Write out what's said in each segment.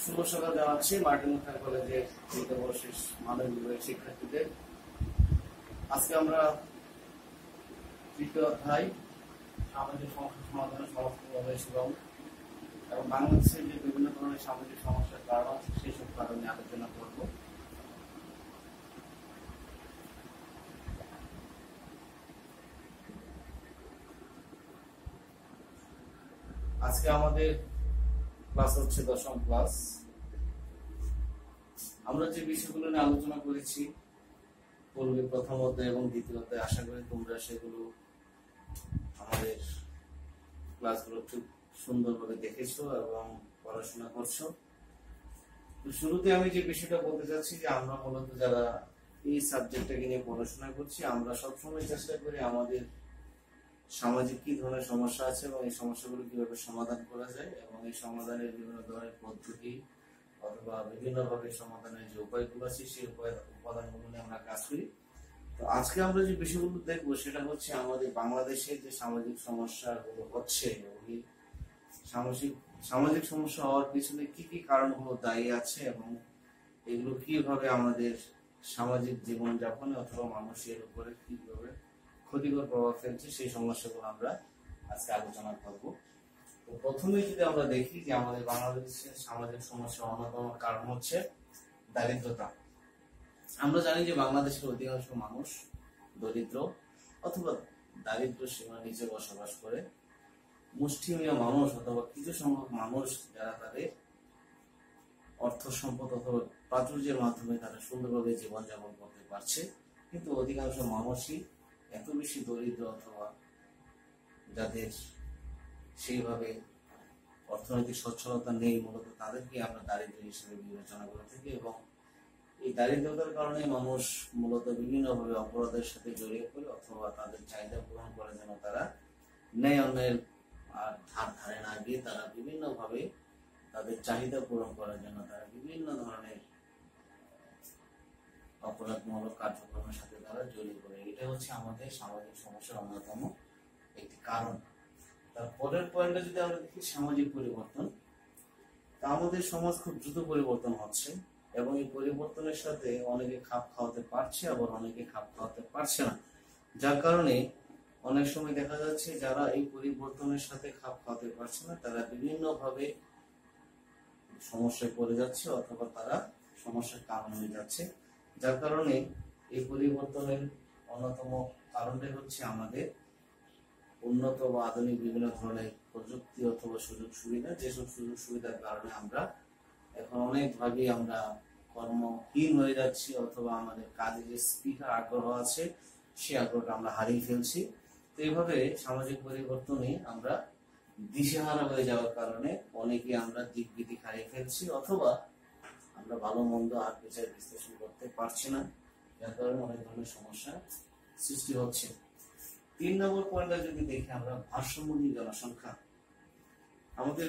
শুভ সকাল জানাচ্ছি Martin Luther কলেজের দ্বিতীয় বর্ষের মানবিক বিভাগের শিক্ষার্থীদের। আজকে আমরা তৃতীয় অধ্যায় সামাজিক সমস্যা সমাধানের সমস্ত এবং বাংলাদেশের যে বিভিন্ন ধরনের সামাজিক সমস্যার কারণ আছে সেই সব কারণ নিয়ে আলোচনা করব। আজকে আমাদের ক্লাস হচ্ছে 10ম ক্লাস। আমরা যে বিষয়গুলো নিয়ে আলোচনা করেছি পূর্বে প্রথম অধ্যায় এবং দ্বিতীয় অধ্যায়, আশা করি তোমরা সেগুলো আমাদের ক্লাসগুলো খুব সুন্দরভাবে দেখেছো এবং পড়াশোনা করছো। তো শুরুতে আমি যে বিষয়টা বলতে চাচ্ছি যে আমরা মূলত যারা এই সাবজেক্টটাকে নিয়ে পড়াশোনা করছি, আমরা সবসময় চেষ্টা করি আমাদের সামাজিক কি ধরনের সমস্যা আছে এবং এই সমস্যাগুলো কিভাবে সমাধান করা যায় এবং এই সমাধানের বিভিন্ন ধরনের পদ্ধতি অথবা বিভিন্ন ভাবে সমাধানের যে উপায়গুলো আছে সেই উপাদানগুলো নিয়ে আমরা কাজ করি। তো আজকে আমরা যে বিষয়গুলো দেখবো সেটা হচ্ছে আমাদের বাংলাদেশে যে সামাজিক সমস্যাগুলো হচ্ছে এবং এই সামাজিক সমস্যা হওয়ার পিছনে কি কি কারণগুলো দায়ী আছে এবং এগুলো কিভাবে আমাদের সামাজিক জীবনযাপনে অথবা মানুষের উপরে কিভাবে ক্ষতিকর প্রভাব ফেলছে সেই সমস্যাগুলো আমরা আজকে আলোচনা করব। তো প্রথমে যদি আমরা দেখি যে আমাদের বাংলাদেশের সামাজিক সমস্যার অন্যতম কারণ হচ্ছে দারিদ্রতা। আমরা জানি যে বাংলাদেশের অধিকাংশ মানুষ দরিদ্র অথবা দারিদ্র সীমার নিচে বসবাস করে। মুষ্টিমেয় মানুষ অথবা কিছু সংখ্যক মানুষ যারা তাদের অর্থ সম্পদ অথবা প্রাচুর্যের মাধ্যমে তারা সুন্দরভাবে জীবনযাপন করতে পারছে, কিন্তু অধিকাংশ মানুষই এত বেশি দরিদ্র অথবা যাদের সেইভাবে অর্থনৈতিক সচ্ছলতা নেই, মূলত তাদেরকে আমরা দারিদ্র হিসেবে বিবেচনা করে থাকি। এবং এই দারিদ্রতার কারণে মানুষ মূলত বিভিন্নভাবে অপরাধের সাথে জড়িয়ে পড়ে অথবা তাদের চাহিদা পূরণ করার জন্য তারা ন্যায় অন্যায়ের ধারে না গিয়ে তারা বিভিন্নভাবে তাদের চাহিদা পূরণ করার জন্য তারা বিভিন্ন ধরনের অপরাধমূলক কার্যক্রমের সাথে তারা জড়িয়ে পড়ে। এটা হচ্ছে আমাদের সামাজিক সমস্যার অন্যতম একটি কারণ। তার পরের পয়েন্টে যদি আমরা দেখি সামাজিক পরিবর্তন, তা আমাদের সমাজ খুব দ্রুত পরিবর্তন হচ্ছে এবং এই পরিবর্তনের সাথে অনেকে খাপ খাওয়াতে পারছে, আবার অনেকে খাপ খাওয়াতে পারছে না। যার কারণে অনেক সময় দেখা যাচ্ছে যারা এই পরিবর্তনের সাথে খাপ খাওয়াতে পারছে না তারা বিভিন্নভাবে সমস্যায় পড়ে যাচ্ছে অথবা তারা সমস্যার কারণ হয়ে যাচ্ছে। যার কারণে এই পরিবর্তনের অন্যতম কারণটাই হচ্ছে আমাদের উন্নত বা আধুনিক বিভিন্ন ধরনের প্রযুক্তি অথবা সুযোগ সুবিধা। যেসব সুযোগ সুবিধার কারণে আমরা এখন অনেকভাবে আমরা কর্মহীন হয়ে যাচ্ছি অথবা আমাদের কাজে যে স্পিকার আগ্রহ আছে সে আগ্রহটা আমরা হারিয়ে ফেলছি। তো এইভাবে সামাজিক পরিবর্তনে আমরা দিশেহারা হয়ে যাওয়ার কারণে অনেকে আমরা দিক বিদিক হারিয়ে ফেলছি অথবা আমরা ভালো মন্দ আর বিচার বিশ্লেষণ করতে পারছি না, যার কারণে অনেক ধরনের সমস্যা সৃষ্টি হচ্ছে। 3 নম্বর পয়েন্টে যদি দেখি আমরা ভারসাম্যহীন জনসংখ্যা। আমাদের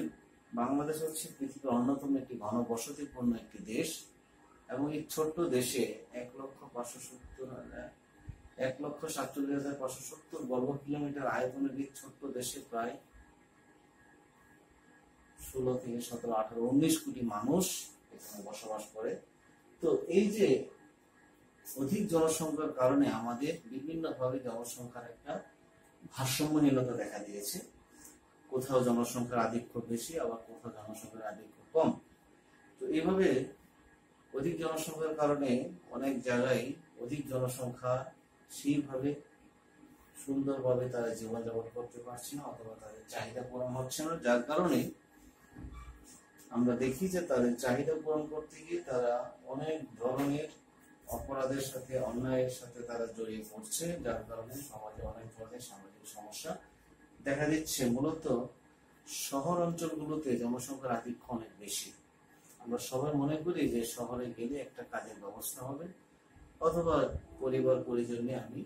বাংলাদেশ হচ্ছে পৃথিবীর অন্যতম একটি ঘনবসতিপূর্ণ একটি দেশ এবং এই ছোট্ট দেশে 1,47,570 বর্গ কিলোমিটার আয়তনের এই ছোট্ট দেশে প্রায় 16 থেকে 17, 18, 19 কোটি মানুষ এখানে বসবাস করে। তো এই যে অধিক জনসংখ্যার কারণে আমাদের বিভিন্নভাবে জনসংখ্যার একটা ভারসাম্যহীনতা দেখা দিয়েছে। কোথাও জনসংখ্যার আধিক্য বেশি, আবার কোথাও জনসংখ্যার আধিক্য কম। তো এইভাবে অধিক জনসংখ্যার কারণে অনেক জায়গায় অধিক জনসংখ্যা সেইভাবে সুন্দরভাবে তারা জীবনযাপন করতে পারছে না অথবা তাদের চাহিদা পূরণ হচ্ছে না। যার কারণে আমরা দেখি যে তাদের চাহিদা পূরণ করতে গিয়ে তারা অনেক ধরনের অপরাধের সাথে অন্যায়ের সাথে তারা জড়িয়ে পড়ছে, যার কারণে সমাজে অনেক ধরনের সামাজিক সমস্যা দেখা দিচ্ছে। মূলত শহর অঞ্চলগুলোতে জনসংখ্যার আধিক্য অনেক বেশি। আমরা সবাই মনে করি যে শহরে গেলে একটা কাজের ব্যবস্থা হবে অথবা পরিবার পরিজন নিয়ে আমি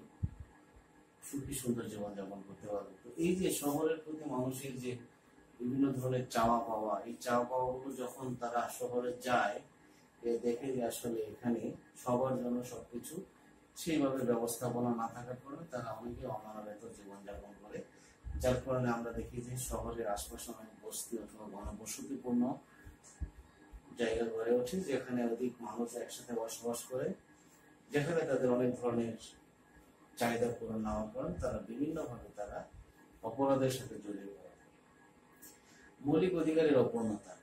সুখী সুন্দর জীবনযাপন করতে পারবো। তো এই যে শহরের প্রতি মানুষের যে বিভিন্ন ধরনের চাওয়া পাওয়া, এই চাওয়া পাওয়া গুলো যখন তারা শহরে যায় দেখে যে আসলে এখানে সবার জন্য সবকিছু সেইভাবে ব্যবস্থাপনা না থাকার কারণে তারা অনেকে অমানবিক জীবনযাপন করে। যার কারণে আমরা দেখি যে শহরের আশপাশে অনেক বস্তি অথবা ঘনবসতিপূর্ণ জায়গা গড়ে ওঠে যেখানে অধিক মানুষ একসাথে বসবাস করে, যেখানে তাদের অনেক ধরনের চাহিদা পূরণ না হওয়ার কারণে তারা বিভিন্নভাবে তারা অপরাধের সাথে জড়িয়ে পড়ে। মৌলিক অধিকারের অপূর্ণতা।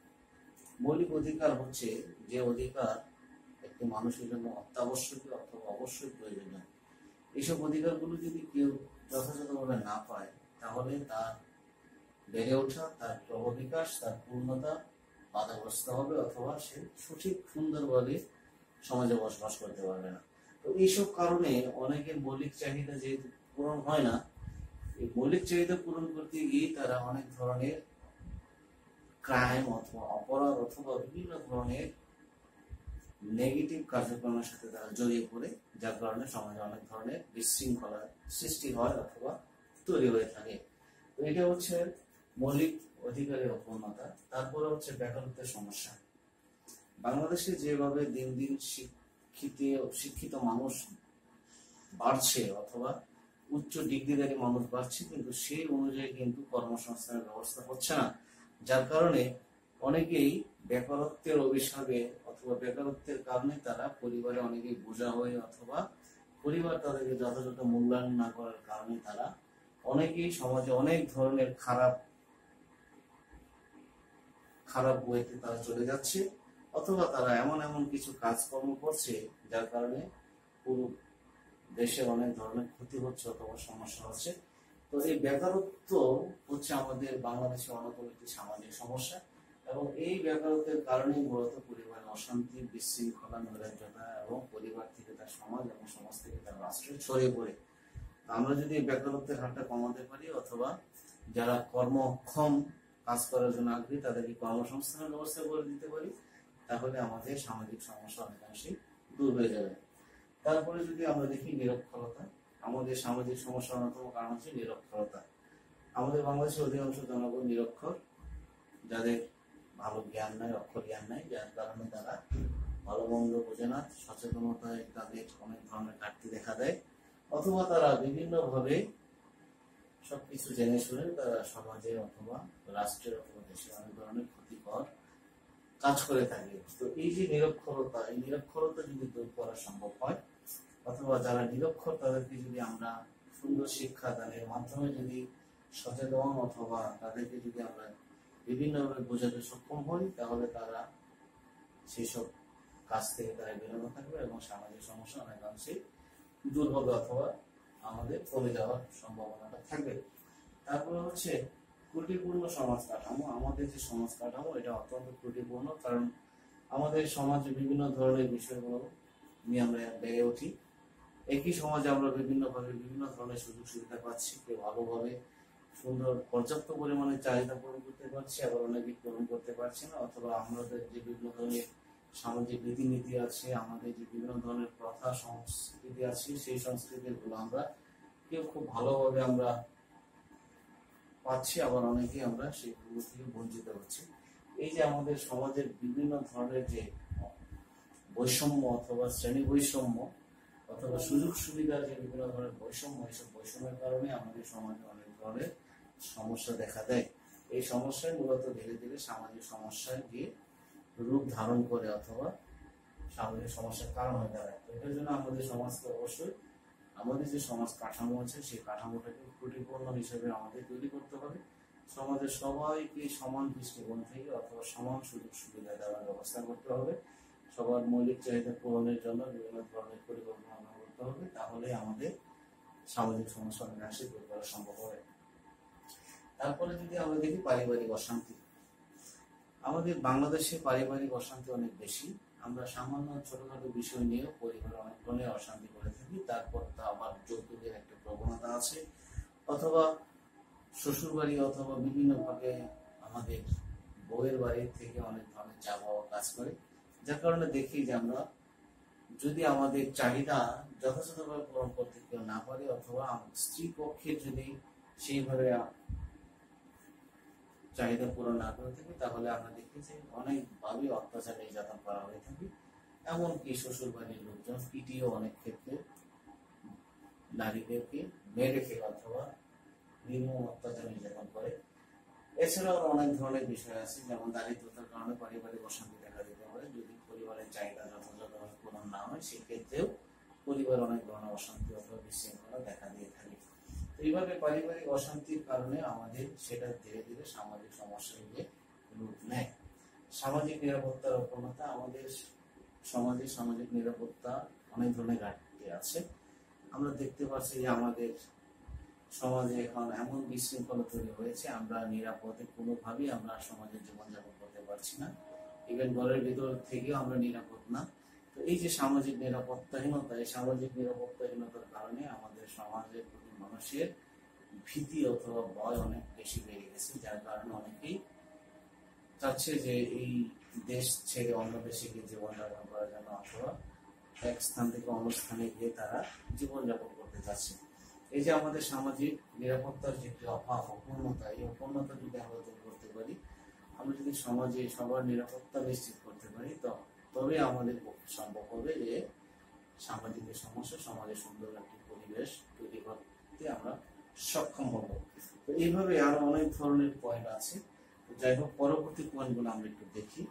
মৌলিক অধিকার হচ্ছে যে অধিকার একটি মানুষের জন্য অত্যাবশ্যকীয় অথবা অবশ্যই প্রয়োজনীয়। এইসব অধিকারগুলো যদি কেউ যথাযথভাবে না পায় তাহলে তার বেড়ে ওঠা, তার ক্রমবিকাশ, তার পূর্ণতা বাধাগ্রস্ত হবে, অথবা সে সঠিক সুন্দরভাবে সমাজে বসবাস করতে পারবে না। তো এইসব কারণে অনেকের মৌলিক চাহিদা যেহেতু পূরণ হয় না, এই মৌলিক চাহিদা পূরণ করতে গিয়ে তারা অনেক ধরনের ক্রাইম অথবা অপরাধ অথবা বিভিন্ন ধরনের নেগেটিভ কার্যক্রমের সাথে তারা জড়িয়ে পড়ে, যার কারণে সমাজে অনেক ধরনের বিশৃঙ্খলার সৃষ্টি হয় অথবা তৈরি হয়ে থাকে। তো এটা হচ্ছে মৌলিক অধিকারের অপূর্ণতা। তারপরে হচ্ছে বেকারত্বের সমস্যা। বাংলাদেশে যেভাবে দিন দিন শিক্ষিত মানুষ বাড়ছে অথবা উচ্চ ডিগ্রিধারী মানুষ বাড়ছে, কিন্তু সেই অনুযায়ী কিন্তু কর্মসংস্থানের ব্যবস্থা হচ্ছে না, যার কারণে অনেকেই বেকারত্বের অভিশাপে অথবা বেকারত্বের কারণে তারা পরিবারে অনেকেই বোঝা হয়ে, অথবা পরিবার তাদেরকে যথাযথ মূল্যায়ন না করার কারণে তারা অনেকেই সমাজে অনেক ধরনের খারাপ বইতে তারা চলে যাচ্ছে, অথবা তারা এমন এমন কিছু কাজকর্ম করছে যার কারণে পুরো দেশের অনেক ধরনের ক্ষতি হচ্ছে অথবা সমস্যা হচ্ছে। তো এই বেকারত্ব হচ্ছে আমাদের বাংলাদেশে অন্যতম একটি সামাজিক সমস্যা, এবং এই বেকারত্বের কারণেই মূলত পরিবারের অশান্তি, বিশৃঙ্খলা, নৈরাজ্যতা এবং পরিবার থেকে তার সমাজ এবং সমাজ থেকে তার রাষ্ট্রে ছড়িয়ে পড়ে। আমরা যদি বেকারত্বের হারটা কমাতে পারি অথবা যারা কর্মক্ষম কাজ করার জন্য আগ্রহী তাদেরকে কর্মসংস্থানের ব্যবস্থা করে দিতে পারি, তাহলে আমাদের সামাজিক সমস্যা অনেকাংশেই দূর হয়ে যাবে। তারপরে যদি আমরা দেখি নিরক্ষরতা, আমাদের সামাজিক সমস্যার অন্যতম কারণ হচ্ছে নিরক্ষরতা। আমাদের বাংলাদেশের অধিকাংশ জনগণ নিরক্ষর, যাদের ভালো জ্ঞান নাই, অক্ষর জ্ঞান নাই, যার কারণে তারা ভালো মন্দ বোঝে না, সচেতনতায় তাদের অনেক ধরনের ঘাটতি দেখা দেয়, অথবা তারা বিভিন্ন ভাবে সবকিছু জেনে শুনে তারা সমাজে অথবা রাষ্ট্রের অথবা দেশের অনেক ধরনের ক্ষতিকর কাজ করে থাকে। তো এই যে নিরক্ষরতা, এই নিরক্ষরতা যদি দূর করা সম্ভব হয়, অথবা যারা নিরক্ষর তাদেরকে যদি আমরা সুন্দর শিক্ষা দানের মাধ্যমে যদি সচেতন অথবা তাদেরকে যদি আমরা বিভিন্নভাবে বোঝাতে সক্ষম হই, তাহলে তারা সেসব কাজ থেকে তারা বিরত থাকবে এবং সামাজিক সমস্যা অনেকাংশে দূর হবে অথবা আমাদের কমে যাওয়ার সম্ভাবনাটা থাকবে। তারপরে হচ্ছে ত্রুটিপূর্ণ সমাজ কাঠামো। আমাদের যে সমাজ কাঠামো এটা অত্যন্ত ত্রুটিপূর্ণ, কারণ আমাদের সমাজে বিভিন্ন ধরনের বিষয়গুলো নিয়ে আমরা বেড়ে উঠি। একই সমাজে আমরা বিভিন্ন ধরনের সুযোগ সুবিধা পাচ্ছি, কেউ ভালোভাবে সুন্দর পর্যাপ্ত পরিমাণে চাহিদা পূরণ করতে পারছি, আবার অনেকে পূরণ করতে পারছি না, অথবা আমাদের যে বিভিন্ন ধরনের সামাজিক রীতিনীতি আছে, আমাদের যে বিভিন্ন ধরনের প্রথা সংস্কৃতি আছে, সেই সংস্কৃতিগুলো আমরা কেউ খুব ভালোভাবে আমরা পাচ্ছি, আবার অনেকেই আমরা সেগুলো থেকে বঞ্চিত হচ্ছি। এই যে আমাদের সমাজের বিভিন্ন ধরনের যে বৈষম্য অথবা শ্রেণী বৈষম্য অথবা সুযোগ সুবিধার যে বিভিন্ন ধরনের বৈষম্য, এইসব বৈষম্যের কারণে আমাদের সমাজে অনেক ধরনের সমস্যা দেখা দেয়। এই সমস্যায় মূলত ধীরে ধীরে সামাজিক সমস্যায় গিয়ে রূপ ধারণ করে অথবা সামাজিক সমস্যার কারণ হয়ে দাঁড়ায়। এটার জন্য আমাদের সমাজকে অবশ্যই আমাদের যে সমাজ কাঠামো আছে সেই কাঠামোটাকে ত্রুটিপূর্ণ হিসেবে আমাদের তৈরি করতে হবে। সমাজের সবাইকে সমান দৃষ্টিকোণ থেকে অথবা সমান সুযোগ সুবিধা দেওয়ার ব্যবস্থা করতে হবে। সবার মৌলিক চাহিদা পূরণের জন্য বিভিন্ন ধরনের পরিকল্পনা করতে হবে, তাহলে আমাদের সামাজিক সমস্যা অনেকাংশে দূর করা সম্ভব হবে। তারপরে যদি আমরা দেখি পারিবারিক অশান্তি, আমাদের বাংলাদেশে পারিবারিক অশান্তি অনেক বেশি। আমরা সামান্য ছোটখাটো বিষয় নিয়েও পরিবারে অনেক ধরনের অশান্তি করে থাকি। তারপর তা আবার যৌতুকের একটা প্রবণতা আছে, অথবা শ্বশুর বাড়ি অথবা বিভিন্ন ভাবে আমাদের বউয়ের বাড়ি থেকে অনেক ধরনের চাওয়া কাজ করে, যার কারণে দেখি যে আমরা যদি আমাদের চাহিদা যথাযথভাবে পূরণ করতে কেউ না পারে, অথবা স্ত্রী পক্ষের যদি সেইভাবে চাহিদা পূরণ না করে থাকি, তাহলে আমরা দেখি যে অনেকভাবে অত্যাচার নির্যাতন করা হয়ে থাকে। এমনকি শ্বশুর বাড়ির লোকজন পিটিও অনেক ক্ষেত্রে নারীদেরকে মেরে ফেলে অথবা নির্মম অত্যাচার নির্যাতন করে। এছাড়াও অনেক ধরনের বিষয় আছে, যেমন দারিদ্রতার কারণে পারিবারিক অশান্তি দেখা দিতে পরিবারের চাহিদা যথাযথভাবে পূরণ না হয়, সেক্ষেত্রেও পরিবার অনেক ধরনের অশান্তি অথবা বিশৃঙ্খলা দেখা দিয়ে থাকে। এইভাবে পারিবারিক অশান্তির কারণে আমাদের সেটা ধীরে ধীরে সামাজিক সমস্যা হিসেবে রূপ নেয়। সামাজিক নিরাপত্তার অপূর্ণতা, আমাদের সমাজে সামাজিক নিরাপত্তা অনেক ধরনের ঘাটতি আছে। আমরা দেখতে পাচ্ছি যে আমাদের সমাজে এখন এমন বিশৃঙ্খলা তৈরি হয়েছে, আমরা নিরাপদে কোনোভাবেই আমরা সমাজে জীবনযাপন করতে পারছি না। ইভেন ঘরের ভিতর থেকেও আমরা নিরাপদ না। তো এই যে সামাজিক নিরাপত্তাহীনতা, এই সামাজিক নিরাপত্তাহীনতার কারণে আমাদের সমাজের প্রতি মানুষের ভীতি অথবা ভয় অনেক বেশি বেড়ে গেছে, যার কারণে অনেকেই চাচ্ছে যে এই দেশ ছেড়ে অন্য দেশে গিয়ে জীবনযাপন করার জন্য, অথবা এক স্থান থেকে অন্য স্থানে গিয়ে তারা জীবনযাপন করতে চাচ্ছে। এই যে আমাদের সামাজিক নিরাপত্তার যে অভাব, অপূর্ণতা, এই অপূর্ণতা যদি আমরা দূর করতে পারি, আমরা যদি সমাজে সবার নিরাপত্তা নিশ্চিত করতে পারি, তবে আমাদের পক্ষে সম্ভব হবে যে সামাজিক সমস্যা, সমাজে সুন্দর একটি পরিবেশ তৈরি করতে আমরা সক্ষম হব। তো এইভাবে আরো অনেক ধরনের পয়েন্ট আছে। যাই হোক, পরবর্তী পয়েন্টগুলো আমরা একটু দেখি।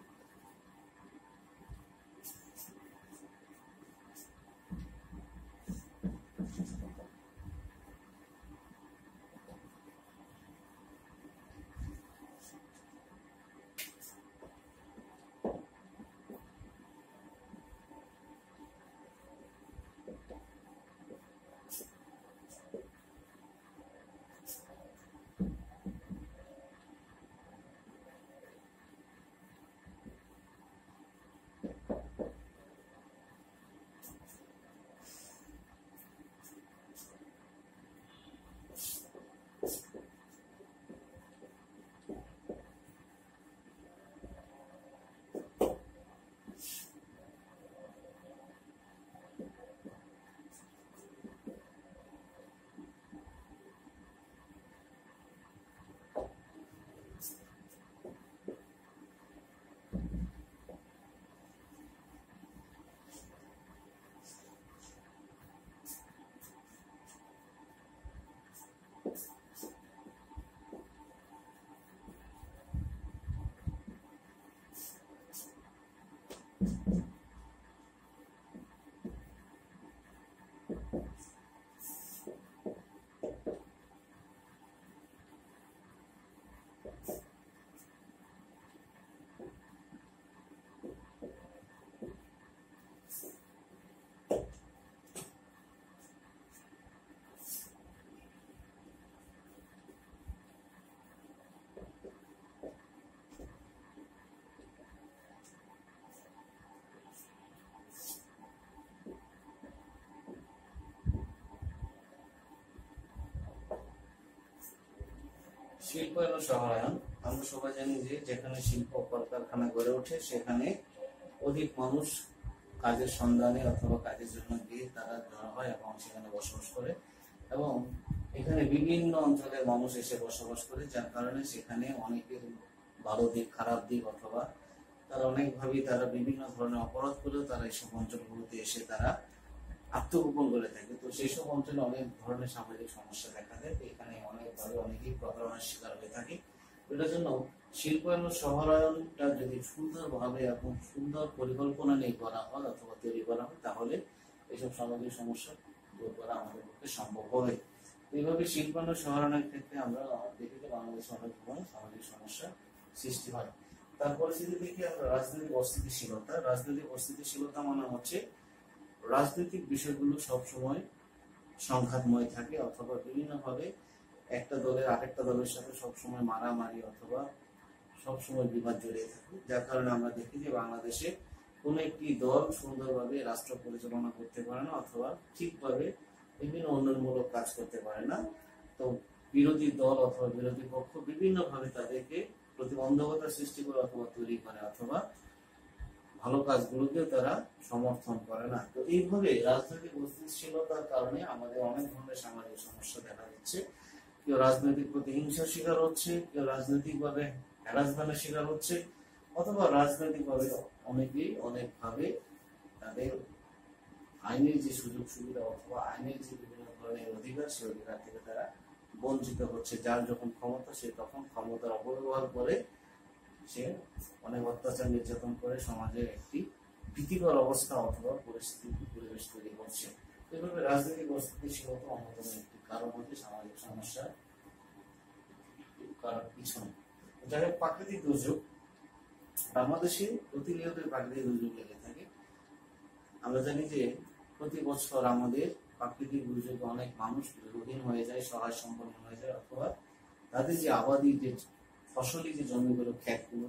শিল্পায়ন ও শহরায়ন, আমরা সবাই জানি যে যেখানে শিল্প কলকারখানা গড়ে ওঠে, সেখানে অধিক মানুষ কাজের সন্ধানে অথবা কাজের জন্য গিয়ে তারা জড়ো হয় এবং সেখানে বসবাস করে, এবং এখানে বিভিন্ন অঞ্চলের মানুষ এসে বসবাস করে, যার কারণে সেখানে অনেকের ভালো দিক, খারাপ দিক, অথবা তারা অনেকভাবেই তারা বিভিন্ন ধরনের অপরাধ করেও তারা এইসব অঞ্চলগুলোতে এসে তারা আত্মগোপন করে থাকে। তো সেই সব অঞ্চলে অনেক ধরনের সামাজিক সমস্যা দেখা দেয়। এখানে অনেকভাবে অনেকেই প্রতারণার শিকার হয়ে থাকে। এটার জন্য শিল্পায়ন ও শহরায়নটা যদি সুন্দরভাবে এবং সুন্দর পরিকল্পনা নিয়ে করা হয় অথবা তৈরি করা হয়, তাহলে এইসব সামাজিক সমস্যা দূর করা আমাদের পক্ষে সম্ভব হবে। এইভাবে শিল্পায়ন ও শহরায়নের ক্ষেত্রে আমরা দেখি যে বাংলাদেশে অনেক ধরনের সামাজিক সমস্যা সৃষ্টি হয়। তারপরে যদি দেখি আমরা রাজনৈতিক অস্থিতিশীলতা, রাজনৈতিক অস্থিতিশীলতা মানে হচ্ছে রাজনৈতিক বিষয়গুলো সবসময় সংঘাতময় থাকে, অথবা বিভিন্ন ভাবে একটা দলের আরেকটা দলের সাথে সবসময় মারামারি অথবা সবসময় বিবাদ জড়িয়ে থাকে, যার কারণে আমরা দেখি যে বাংলাদেশে কোন একটি দল সুন্দরভাবে রাষ্ট্র পরিচালনা করতে পারে না, অথবা ঠিকভাবে বিভিন্ন উন্নয়নমূলক কাজ করতে পারে না। তো বিরোধী দল অথবা বিরোধী পক্ষ বিভিন্ন ভাবে তাদেরকে প্রতিবন্ধকতা সৃষ্টি করে অথবা তৈরি করে, অথবা ভালো কাজগুলোকে তারা সমর্থন করে না। তো এইভাবে রাজনৈতিক অস্থিতিশীলতার কারণে আমাদের অনেক ধরনের সামাজিক সমস্যা দেখা যাচ্ছে। কেউ রাজনৈতিক প্রতিহিংসার শিকার হচ্ছে, কেউ রাজনৈতিক ভাবে হ্যারাসমেন্টের শিকার হচ্ছে, অথবা রাজনৈতিক ভাবে অনেকেই অনেকভাবে তাদের আইনের যে সুযোগ সুবিধা অথবা আইনের যে বিভিন্ন ধরনের অধিকার, সেই অধিকার থেকে তারা বঞ্চিত হচ্ছে। যার যখন ক্ষমতা, সে তখন ক্ষমতার অপব্যবহার করে সে অনেক অত্যাচার নির্যাতন করে সমাজের একটি ভীতিকর অবস্থা অথবা পরিস্থিতি পরিবেশ তৈরি করছে। এভাবে রাজনৈতিক অস্থিতিশীলতা অন্যতম একটি কারণ হচ্ছে সামাজিক সমস্যা কারণ পিছনে। যাই হোক, প্রাকৃতিক দুর্যোগ বাংলাদেশে প্রতিনিয়ত প্রাকৃতিক দুর্যোগ লেগে থাকে। আমরা জানি যে প্রতি বছর আমাদের প্রাকৃতিক দুর্যোগে অনেক মানুষ গৃহহীন হয়ে যায়, সহায় সম্পন্ন হয়ে যায়, অথবা তাদের যে আবাদি যে ফসলি যে জমিগুলো ক্ষেতগুলো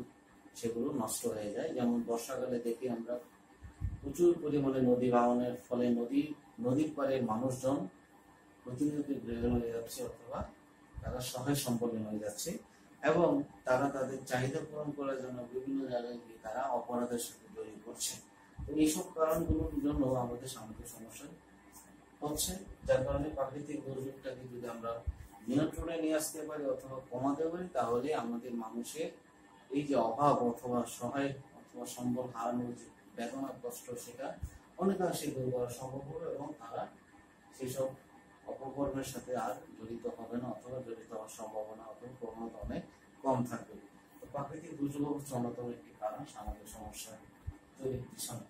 সেগুলো নষ্ট হয়ে যায়। যেমন বর্ষাকালে দেখি আমরা প্রচুর পরিমাণে নদী ভাঙনের ফলে নদীর পাড়ে মানুষজন প্রতিনিয়ত গৃহহীন হয়ে যাচ্ছে অথবা তারা সহায় সম্পন্ন হয়ে যাচ্ছে, এবং তারা তাদের চাহিদা পূরণ করার জন্য বিভিন্ন জায়গায় গিয়ে তারা অপরাধের সাথে জড়িয়ে পড়ছে। তো এইসব কারণগুলোর জন্য আমাদের সামাজিক সমস্যা হচ্ছে, যার কারণে প্রাকৃতিক দুর্যোগটাকে যদি আমরা নিয়ন্ত্রণে নিয়ে আসতে পারি অথবা কমাতে পারি, তাহলে আমাদের মানুষের এই যে অভাব অথবা সহায় অথবা সম্বল হারানোর যে বেদনা কষ্ট, সেটা অনেকাংশে দূর করা সম্ভব হবে এবং তারা সেসব অপকর্মের সাথে আর জড়িত হবে না অথবা জড়িত হওয়ার সম্ভাবনা অথবা প্রবণতা অনেক কম থাকবে। তো প্রাকৃতিক দুর্যোগ হচ্ছে অন্যতম একটি কারণ সামাজিক সমস্যা তৈরির পিছনে।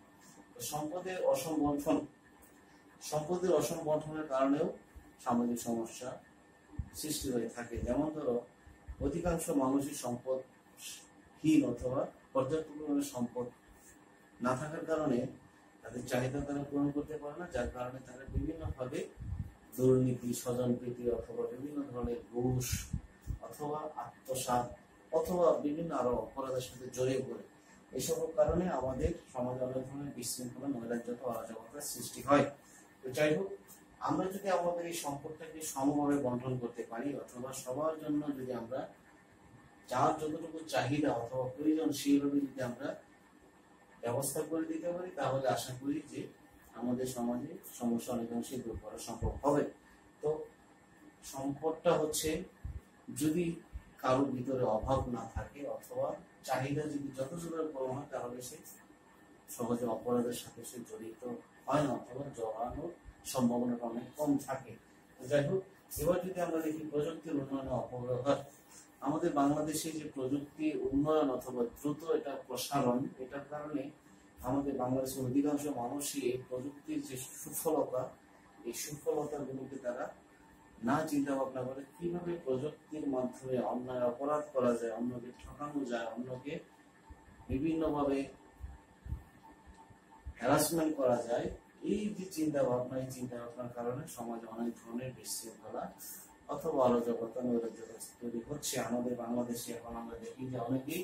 সম্পদের অসংগঠনের কারণেও সামাজিক সমস্যা সৃষ্টি হয়ে থাকে। যেমন ধরো, অধিকাংশ মানুষই সম্পদহীন অথবা পর্যাপ্ত পরিমাণে সম্পদ না থাকার কারণে তাদের চাহিদা তারা পূরণ করতে পারে না, যার কারণে তারা বিভিন্নভাবে দুর্নীতি, স্বজনপ্রীতি অথবা বিভিন্ন ধরনের ঘুষ অথবা আত্মসাৎ অথবা বিভিন্ন আরো অপরাধের সাথে জড়িয়ে পড়ে। এইসব কারণে আমাদের সমাজে অনেক ধরনের বিশৃঙ্খলা, নৈরাজ্যতা, অরাজকতার সৃষ্টি হয়। তো যাই হোক, আমরা যদি আমাদের এই সম্পদটাকে সমভাবে বন্টন করতে পারি অথবা সবার জন্য যদি আমরা যার যতটুকু চাহিদা অথবা প্রয়োজন সেইভাবে যদি আমরা ব্যবস্থা করে দিতে পারি, তাহলে আশা করি যে আমাদের সমাজে সমস্যা অনেকাংশে দূর করা সম্ভব হবে। তো সম্পদটা হচ্ছে, যদি কারোর ভিতরে অভাব না থাকে অথবা চাহিদা যদি যথেষ্ট কম হয়, তাহলে সে সহজে অপরাধের সাথে সে জড়িত হয় না অথবা জড়ানোর সম্ভাবনাটা অনেক কম থাকে। যাই হোক, এবার যদি আমরা দেখি প্রযুক্তির উন্নয়নের অপব্যবহার। আমাদের বাংলাদেশে যে প্রযুক্তি উন্নয়ন অথবা দ্রুত এটা প্রসারণ, এটার কারণে আমাদের বাংলাদেশের অধিকাংশ মানুষই এই প্রযুক্তির যে সুফলতা, এই সুফলতাগুলোকে তারা না চিন্তা ভাবনা করে কিভাবে প্রযুক্তির মাধ্যমে অন্যায় অপরাধ করা যায়, অন্যকে ঠকানো যায়, অন্যকে বিভিন্নভাবে হ্যারাসমেন্ট করা যায়, এই যে চিন্তা ভাবনা, এই চিন্তা ভাবনার কারণে সমাজে অনেক ধরনের বিশৃঙ্খলা অথবা অরাজকতা, নৈরাজ্যতা তৈরি হচ্ছে। আমাদের বাংলাদেশে এখন আমরা দেখি যে অনেকেই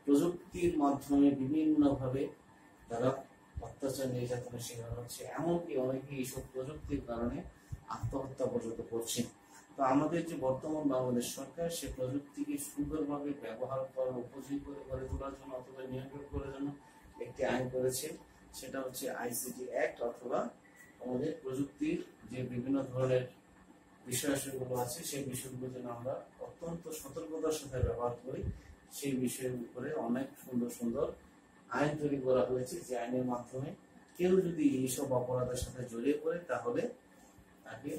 প্রযুক্তির মাধ্যমে বিভিন্নভাবে তারা অত্যাচার, নির্যাতনের শিকার হচ্ছে, এমনকি অনেকে এইসব প্রযুক্তির কারণে আত্মহত্যা পর্যন্ত করছে। তো আমাদের যে বর্তমান বাংলাদেশ সরকার, সে প্রযুক্তিকে সুন্দরভাবে ব্যবহার করার উপযোগী করে গড়ে তোলার জন্য অথবা নিয়ন্ত্রণ করার জন্য একটি আইন করেছে, সেটা হচ্ছে আইসিটি অ্যাক্ট, অথবা আমাদের প্রযুক্তির যে বিভিন্ন ধরনের বিষয়াবলীগুলো আছে সেই বিষয়গুলো যেন আমরা অত্যন্ত সতর্কতার সাথে ব্যবহার করি, সেই বিষয়ের উপরে অনেক সুন্দর সুন্দর আইন তৈরি করা হয়েছে, যে আইনের মাধ্যমে কেউ যদি এইসব অপরাধের সাথে জড়িয়ে পড়ে, তাহলে তাকে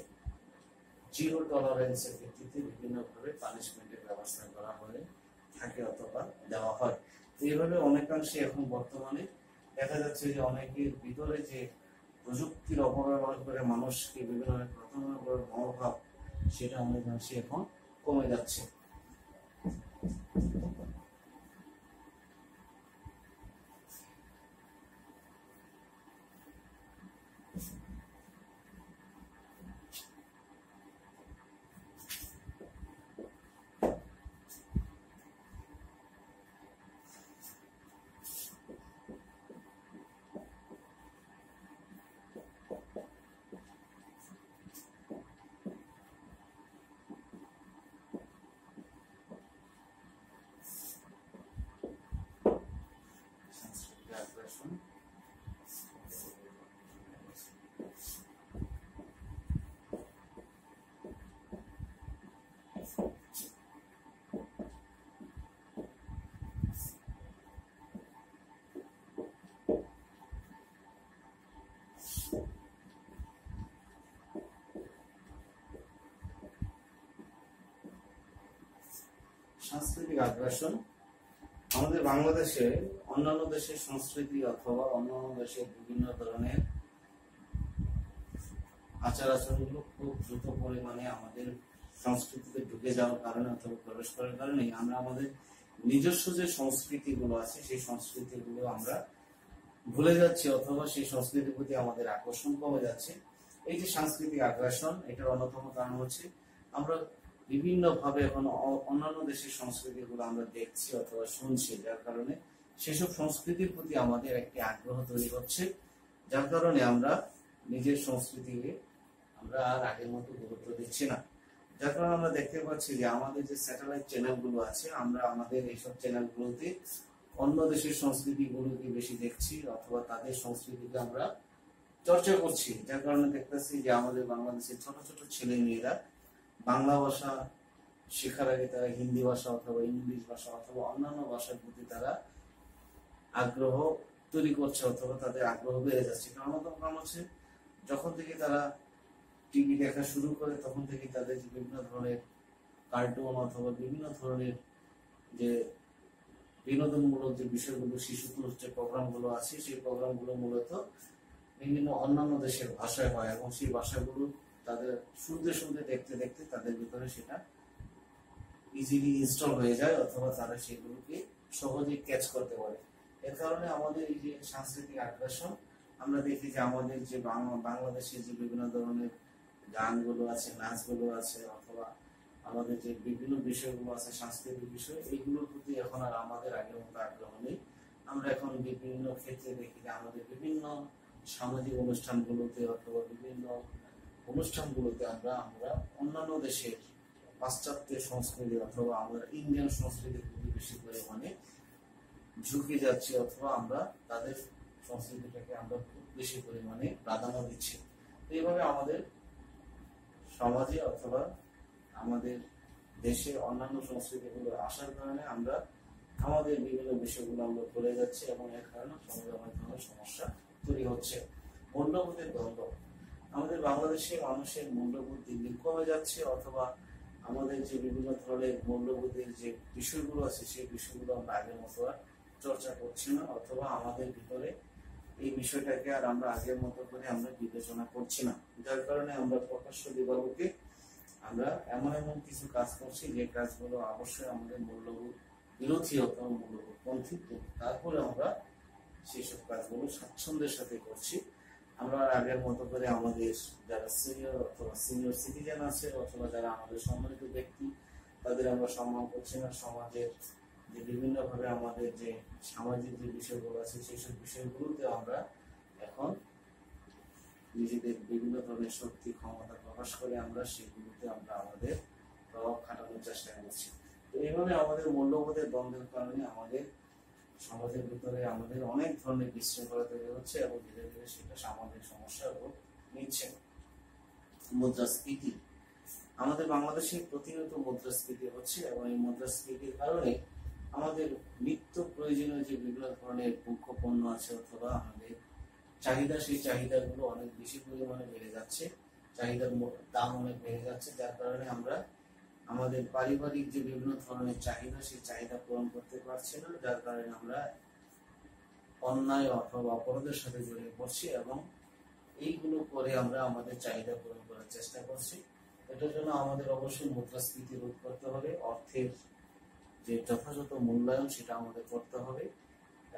জিরো টলারেন্সের ভিত্তিতে বিভিন্নভাবে পানিশমেন্টের ব্যবস্থা করা হয়ে থাকে অথবা দেওয়া হয়। তো এইভাবে অনেকাংশে এখন বর্তমানে দেখা যাচ্ছে যে অনেকের ভিতরে যে প্রযুক্তির অপব্যবহার করে মানুষকে বিভিন্ন প্রতারণা করার মনোভাব, সেটা অনেকাংশে এখন কমে যাচ্ছে। সাংস্কৃতিক আগ্রাসন। আমাদের বাংলাদেশে অন্যান্য দেশের সংস্কৃতি অথবা অন্যান্য দেশের বিভিন্ন ধরনের আচার আচরণগুলো খুব দ্রুত পরিমাণে আমাদের সংস্কৃতিতে ঢুকে যাওয়ার কারণে অথবা প্রবেশ করার কারণে আমরা আমাদের নিজস্ব যে সংস্কৃতিগুলো আছে সেই সংস্কৃতিগুলো আমরা ভুলে যাচ্ছি অথবা সেই সংস্কৃতির প্রতি আমাদের আকর্ষণ কমে যাচ্ছে। এই যে সাংস্কৃতিক আগ্রাসন, এটার অন্যতম কারণ হচ্ছে আমরা বিভিন্ন ভাবে এখন অন্যান্য দেশের সংস্কৃতিগুলো আমরা দেখছি অথবা শুনছি, যার কারণে সেসব সংস্কৃতির প্রতি আমাদের একটি আগ্রহ তৈরি হচ্ছে, যার কারণে আমরা নিজের সংস্কৃতিকে আমরা আর আগের মতো গুরুত্ব দিচ্ছি না। যার কারণে আমরা দেখতে পাচ্ছি যে আমাদের যে স্যাটেলাইট চ্যানেলগুলো আছে, আমরা আমাদের এইসব চ্যানেলগুলোতে অন্য দেশের সংস্কৃতিগুলোকে বেশি দেখছি অথবা তাদের সংস্কৃতিকে আমরা চর্চা করছি, যার কারণে দেখতেছি যে আমাদের বাংলাদেশের ছোট ছোট ছেলে মেয়েরা বাংলা ভাষা শেখার আগে তারা হিন্দি ভাষা অথবা ইংলিশ ভাষা অথবা অন্যান্য ভাষার প্রতি তারা আগ্রহ তৈরি করছে অথবা তাদের আগ্রহ বেড়ে যাচ্ছে। কারণ হচ্ছে যখন থেকে তারা টিভি দেখা শুরু করে তখন থেকে তাদের যে বিভিন্ন ধরনের কার্টুন অথবা বিভিন্ন ধরনের যে বিনোদনমূলক যে বিষয়গুলো, শিশুতোষ যে প্রোগ্রামগুলো আছে, সেই প্রোগ্রামগুলো মূলত বিভিন্ন অন্যান্য দেশের ভাষায় হয় এবং সেই ভাষাগুলো তাদের শুনতে শুনতে দেখতে দেখতে তাদের ভিতরে সেটা ইজিলি ইনস্টল হয়ে যায় অথবা তারা সেগুলোকে সহজেই ক্যাচ করতে পারে। এর কারণে আমাদের এই যে সাংস্কৃতিক আগ্রাসন, আমরা দেখি যে আমাদের যে বাংলাদেশের যে বিভিন্ন ধরনের গানগুলো আছে, নাচগুলো আছে অথবা আমাদের যে বিভিন্ন বিষয়গুলো আছে সাংস্কৃতিক বিষয়, এইগুলোর প্রতি এখন আর আমাদের আগের মতো আগ্রহ নেই। আমরা এখন বিভিন্ন ক্ষেত্রে দেখি যে আমাদের বিভিন্ন সামাজিক অনুষ্ঠানগুলোতে অথবা বিভিন্ন অনুষ্ঠানগুলোতে আমরা অন্যান্য দেশের পাশ্চাত্য সংস্কৃতি অথবা আমরা ইন্ডিয়ান সংস্কৃতির প্রতি বেশি পরিমাণে ঝুঁকে যাচ্ছি অথবা আমরা তাদের সংস্কৃতিটাকে আমরা খুব বেশি পরিমাণে প্রাধান্য দিচ্ছি। এইভাবে আমাদের সমাজে অথবা আমাদের দেশে অন্যান্য সংস্কৃতিগুলো আসার কারণে আমরা আমাদের বিভিন্ন বিষয়গুলো আমরা ভুলে যাচ্ছি এবং এর কারণে সমাজে অনেক ধরনের সমস্যা তৈরি হচ্ছে। মূল্যবোধের দ্বন্দ্ব, আমাদের বাংলাদেশে মানুষের মূল্যবোধ দিন দিন কমে যাচ্ছে অথবা আমাদের যে বিভিন্ন ধরনের মূল্যবোধের যে বিষয়গুলো আছে সেই বিষয়গুলো আমরা আগের মতো আর চর্চা করছি না অথবা আমাদের ভিতরে এই বিষয়টাকে আর আমরা আগের মতো করে আমরা বিবেচনা করছি না, যার কারণে আমরা প্রকাশ্য দিবালোকে আমরা এমন এমন কিছু কাজ করছি যে কাজগুলো অবশ্যই আমাদের মূল্যবোধ বিরোধী অথবা মূল্যবোধ পন্থী, তারপরে আমরা সেসব কাজগুলো স্বাচ্ছন্দ্যের সাথে করছি। আমরা আগের মতো করে আমাদের যারা সিনিয়র সিটিজেন আছে অথবা যারা আমাদের সম্মানিত ব্যক্তি তাদের আমরা সম্মান করছি না। সমাজের যে বিভিন্ন ভাবে আমাদের যে সামাজিক যে বিষয়গুলো আছে সেই সব বিষয়গুলোতে আমরা এখন নিজেদের বিভিন্ন ধরনের শক্তি ক্ষমতা প্রকাশ করে আমরা সেগুলোতে আমরা আমাদের প্রভাব খাটানোর চেষ্টা করছি। তো এইভাবে আমাদের মূল্যবোধের দ্বন্দ্বের কারণে আমাদের সমাজের ভিতরে আমাদের অনেক ধরনের বিশৃঙ্খলা তৈরি হচ্ছে এবং ধীরে ধীরে সেটা সামাজিক সমস্যার রূপ নিচ্ছে। মুদ্রাস্ফীতি, আমাদের বাংলাদেশে প্রতিনিয়ত মুদ্রাস্ফীতি হচ্ছে এবং এই মুদ্রাস্ফীতির কারণে আমাদের নিত্য প্রয়োজনীয় যে বিভিন্ন ধরনের মুখ্য পণ্য আছে অথবা আমাদের চাহিদা, সেই চাহিদাগুলো অনেক বেশি পরিমাণে বেড়ে যাচ্ছে, চাহিদার দাম অনেক বেড়ে যাচ্ছে, যার কারণে আমরা আমাদের পারিবারিক যে বিভিন্ন ধরনের চাহিদা সেই চাহিদা পূরণ করতে পারছি না, যার কারণে আমরা অন্যায় অথবা অপরাধের সাথে জড়িয়ে পড়ছি এবং এইগুলো করে আমরা আমাদের চাহিদা পূরণ করার চেষ্টা করছি। এটার জন্য আমাদের অবশ্যই মুদ্রাস্ফীতি রোধ করতে হবে, অর্থের যে যথাযথ মূল্যায়ন সেটা আমাদের করতে হবে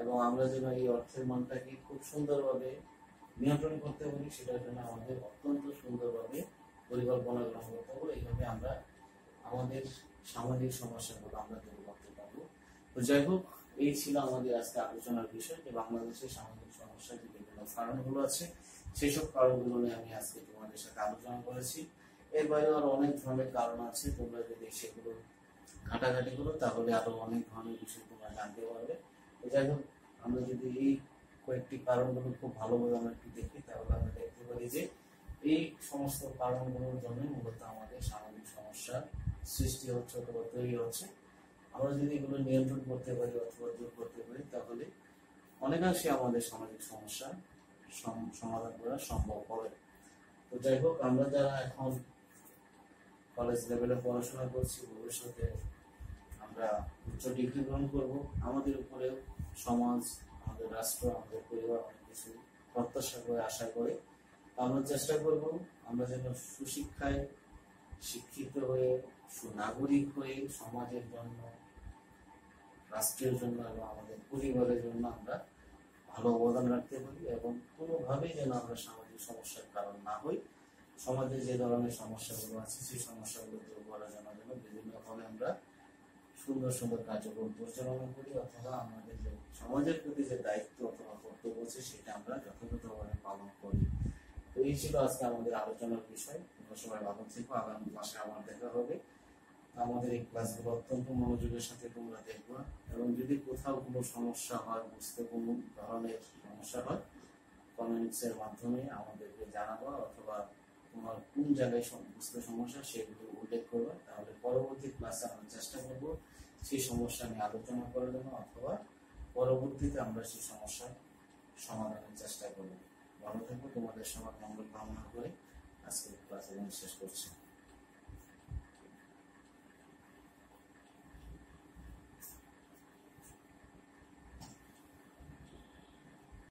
এবং আমরা যেন এই অর্থের মানটাকে খুব সুন্দরভাবে নিয়ন্ত্রণ করতে পারি সেটার জন্য আমাদের অত্যন্ত সুন্দরভাবে পরিকল্পনা গ্রহণ করতে হবে। এইভাবে আমরা আমাদের সামাজিক সমস্যাগুলো আমরা দূর করতে পারবো। তো যাই হোক, এই ছিল আমাদের আজকে আলোচনার বিষয় যে বাংলাদেশের সামাজিক সমস্যার যে বিভিন্ন কারণগুলো আছে সেই সব কারণগুলো নিয়ে আমি আজকে তোমাদের সাথে আলোচনা করেছি। এর বাইরেও আরো অনেক ধরনের কারণ আছে, তোমরা যদি সেগুলো ঘাটাঘাটি করো তাহলে আরো অনেক ধরনের বিষয় তোমরা জানতে পারবে। তো যাই হোক, আমরা যদি এই কয়েকটি কারণগুলো খুব ভালোভাবে আমরা একটু দেখি তাহলে আমরা দেখতে পারি যে এই সমস্ত কারণগুলোর জন্য মূলত আমাদের সামাজিক সমস্যা সৃষ্টি হচ্ছে অথবা তৈরি হচ্ছে। আমরা যদি এগুলো নিয়ন্ত্রণ করতে পারি অথবা দূর করতে পারি তাহলে অনেকাংশে আমাদের সামাজিক সমস্যা সমাধান করা সম্ভব হবে। তো যাই হোক, আমরা যারা এখন কলেজ লেভেলে পড়াশোনা করছি ভবিষ্যতে আমরা উচ্চ ডিগ্রি গ্রহণ করবো, আমাদের উপরেও সমাজ, আমাদের রাষ্ট্র, আমাদের পরিবার অনেক কিছু প্রত্যাশা করে আশা করে। আমরা চেষ্টা করব আমরা যেন সুশিক্ষায় শিক্ষিত হয়ে সুনাগরিক হয়ে সমাজের জন্য, রাষ্ট্রের জন্য এবং আমাদের পরিবারের জন্য আমরা ভালো অবদান রাখতে পারি এবং কোনোভাবেই যেন আমরা সামাজিক সমস্যার কারণ না হই। সমাজে যে ধরনের সমস্যাগুলো আছে সেই সমস্যাগুলো দূর করার জন্য বিভিন্নভাবে আমরা সুন্দর সুন্দর কার্যক্রম পরিচালনা করি, অথবা আমাদের যে সমাজের প্রতি যে দায়িত্ব অথবা কর্তব্য আছে সেটা আমরা যথাযথভাবে পালন করি। তো এই ছিল আজকে আমাদের আলোচনার বিষয়। তোমরা সবাই ভালো থেকো, আগামী ক্লাসে আবার দেখা হবে। আমাদের এই ক্লাসগুলো অত্যন্ত মনোযোগের সাথে তোমরা দেখবা, এবং যদি কোথাও কোনো সমস্যা হয়, বুঝতে কোনো ধরনের সমস্যা হয়, কমেন্টস এর মাধ্যমে আমাদেরকে জানাবা, অথবা তোমার কোন জায়গায় বুঝতে সমস্যা সেগুলো উল্লেখ করবা। তাহলে পরবর্তী ক্লাসে আমরা চেষ্টা করব সেই সমস্যা নিয়ে আলোচনা করার জন্য, অথবা পরবর্তীতে আমরা সেই সমস্যার সমাধানের চেষ্টা করব। ভালো থাকবো, তোমাদের সবার মঙ্গল কামনা করে আজকের ক্লাস শেষ করছি।